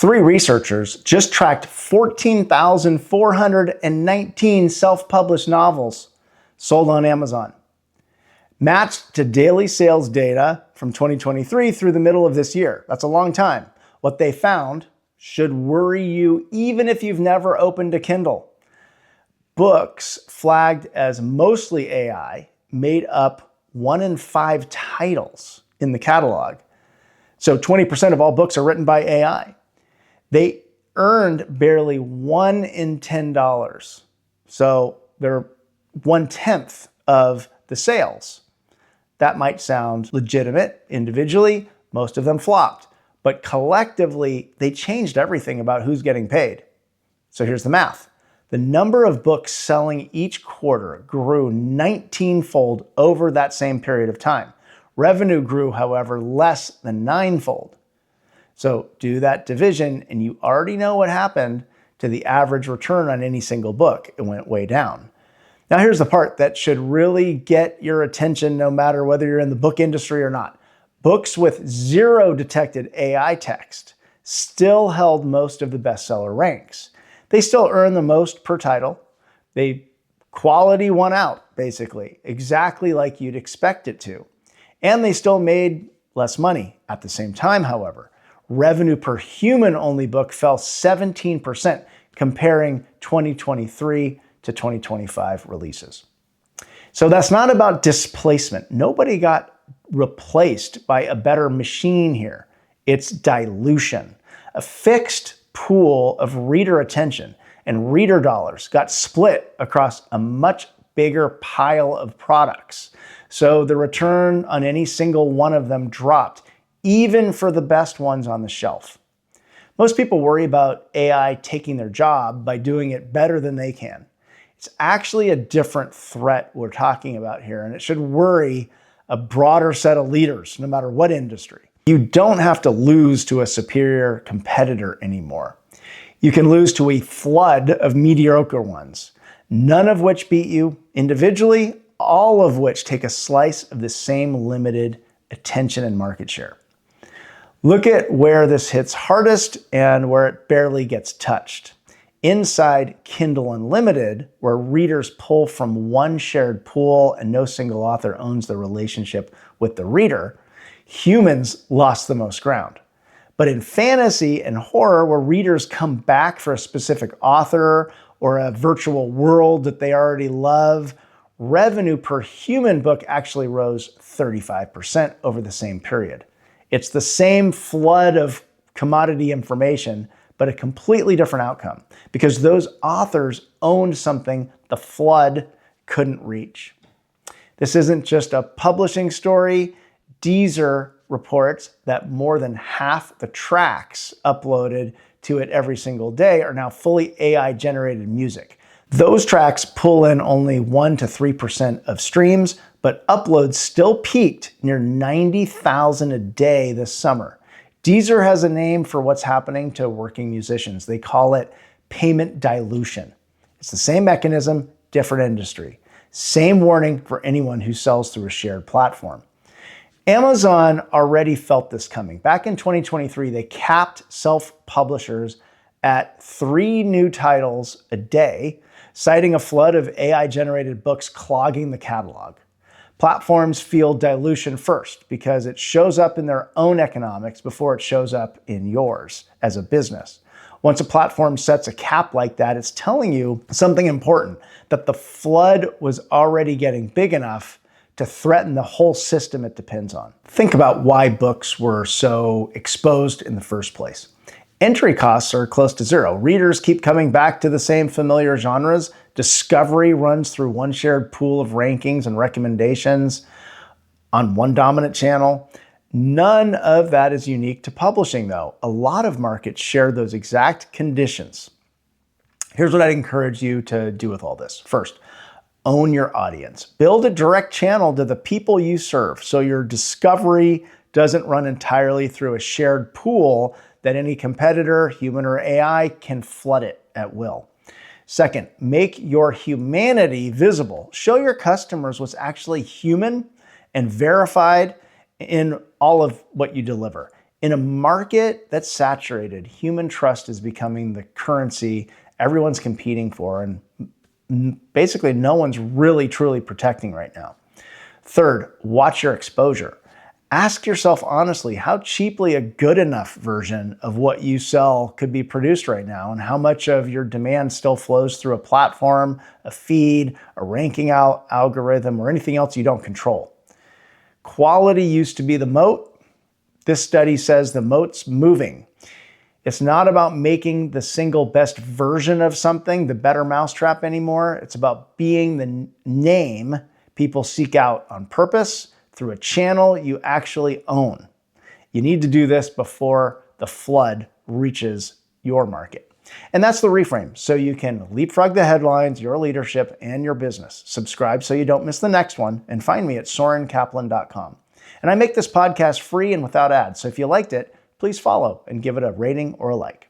Three researchers just tracked 14,419 self-published novels sold on Amazon. Matched to daily sales data from 2023 through the middle of this year. That's a long time. What they found should worry you even if you've never opened a Kindle. Books flagged as mostly AI made up 1 in 5 titles in the catalog. So 20% of all books are written by AI. They earned barely $1 in $10. So they're 1/10 of the sales. That might sound legitimate individually. Most of them flopped. But collectively, they changed everything about who's getting paid. So here's the math. The number of books selling each quarter grew 19-fold over that same period of time. Revenue grew, however, less than 9-fold. So do that division, and you already know what happened to the average return on any single book. It went way down. Now here's the part that should really get your attention no matter whether you're in the book industry or not. Books with 0 detected AI text still held most of the bestseller ranks. They still earn the most per title. Quality won out, basically, exactly like you'd expect it to. And they still made less money. At the same time, however, revenue per human-only book fell 17%, comparing 2023 to 2025 releases. So that's not about displacement. Nobody got replaced by a better machine here. It's dilution. A fixed pool of reader attention and reader dollars got split across a much bigger pile of products. So the return on any single one of them dropped, even for the best ones on the shelf. Most people worry about AI taking their job by doing it better than they can. It's actually a different threat we're talking about here, and it should worry a broader set of leaders, no matter what industry. You don't have to lose to a superior competitor anymore. You can lose to a flood of mediocre ones, none of which beat you individually, all of which take a slice of the same limited attention and market share. Look at where this hits hardest and where it barely gets touched. Inside Kindle Unlimited, where readers pull from one shared pool and no single author owns the relationship with the reader, humans lost the most ground. But in fantasy and horror, where readers come back for a specific author or a virtual world that they already love, revenue per human book actually rose 35% over the same period. It's the same flood of commodity information, but a completely different outcome because those authors owned something the flood couldn't reach. This isn't just a publishing story. Deezer reports that more than half the tracks uploaded to it every single day are now fully AI-generated music. Those tracks pull in only 1 to 3% of streams, but uploads still peaked near 90,000 a day this summer. Deezer has a name for what's happening to working musicians. They call it payment dilution. It's the same mechanism, different industry. Same warning for anyone who sells through a shared platform. Amazon already felt this coming. Back in 2023, they capped self-publishers at 3 new titles a day, citing a flood of AI-generated books clogging the catalog. Platforms feel dilution first because it shows up in their own economics before it shows up in yours as a business. Once a platform sets a cap like that, it's telling you something important, that the flood was already getting big enough to threaten the whole system it depends on. Think about why books were so exposed in the first place. Entry costs are close to 0. Readers keep coming back to the same familiar genres. Discovery runs through one shared pool of rankings and recommendations on one dominant channel. None of that is unique to publishing, though. A lot of markets share those exact conditions. Here's what I'd encourage you to do with all this. First, own your audience. Build a direct channel to the people you serve so your discovery doesn't run entirely through a shared pool that any competitor, human or AI, can flood it at will. Second, make your humanity visible. Show your customers what's actually human and verified in all of what you deliver. In a market that's saturated, human trust is becoming the currency everyone's competing for, and basically no one's really truly protecting right now. Third, watch your exposure. Ask yourself honestly how cheaply a good enough version of what you sell could be produced right now, and how much of your demand still flows through a platform, a feed, a ranking algorithm, or anything else you don't control. Quality used to be the moat. This study says the moat's moving. It's not about making the single best version of something, the better mousetrap anymore. It's about being the name people seek out on purpose through a channel you actually own. You need to do this before the flood reaches your market. And that's the reframe, so you can leapfrog the headlines, your leadership, and your business. Subscribe so you don't miss the next one, and find me at sorenkaplan.com. And I make this podcast free and without ads, so if you liked it, please follow and give it a rating or a like.